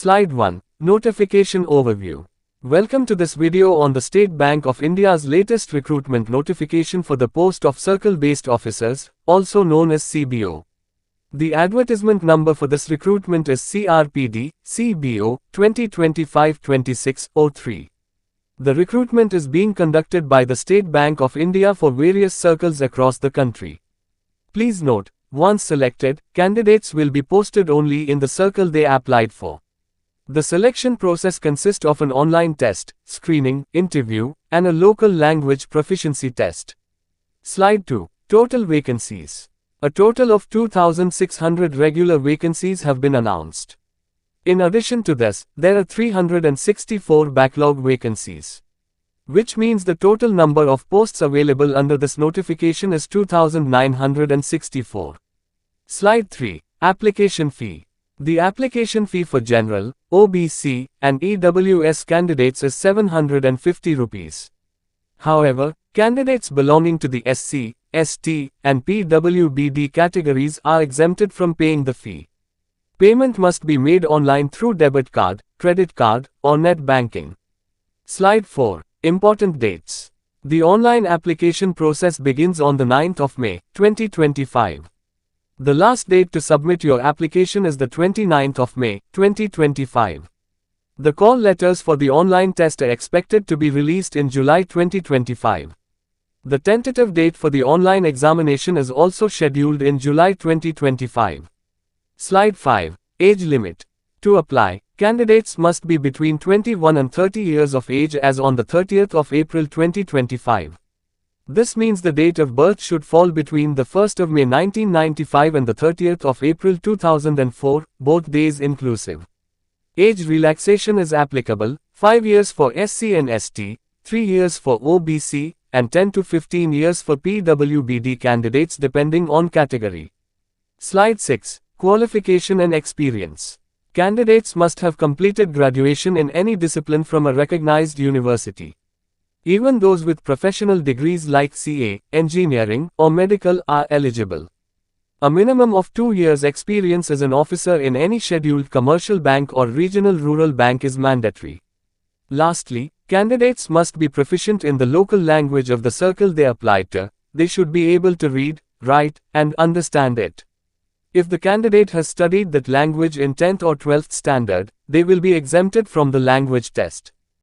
Slide 1. Notification Overview. Welcome to this video on the State Bank of India's latest recruitment notification for the post of Circle-Based Officers, also known as CBO. The advertisement number for this recruitment is CRPD, CBO, 2025-26-03. The recruitment is being conducted by the State Bank of India for various circles across the country. Please note, once selected, candidates will be posted only in the circle they applied for. The selection process consists of an online test, screening, interview, and a local language proficiency test. Slide 2. Total vacancies. A total of 2,600 regular vacancies have been announced. In addition to this, there are 364 backlog vacancies, which means the total number of posts available under this notification is 2,964. Slide 3. Application fee. The application fee for General, OBC, and EWS candidates is 750 rupees. However, candidates belonging to the SC, ST, and PWBD categories are exempted from paying the fee. Payment must be made online through debit card, credit card, or net banking. Slide 4. Important dates. The online application process begins on the 9th of May, 2025. The last date to submit your application is the 29th of May, 2025. The call letters for the online test are expected to be released in July 2025. The tentative date for the online examination is also scheduled in July 2025. Slide 5. Age limit. To apply, candidates must be between 21 and 30 years of age as on the 30th of April 2025. This means the date of birth should fall between the 1st of May 1995 and the 30th of April 2004, both days inclusive. Age relaxation is applicable, 5 years for SC and ST, 3 years for OBC, and 10 to 15 years for PWBD candidates depending on category. Slide 6. Qualification and experience. Candidates must have completed graduation in any discipline from a recognized university. Even those with professional degrees like CA, engineering, or medical are eligible. A minimum of 2 years experience as an officer in any scheduled commercial bank or regional rural bank is mandatory. Lastly, candidates must be proficient in the local language of the circle they applied to. They should be able to read, write, and understand it. If the candidate has studied that language in 10th or 12th standard, they will be exempted from the language test.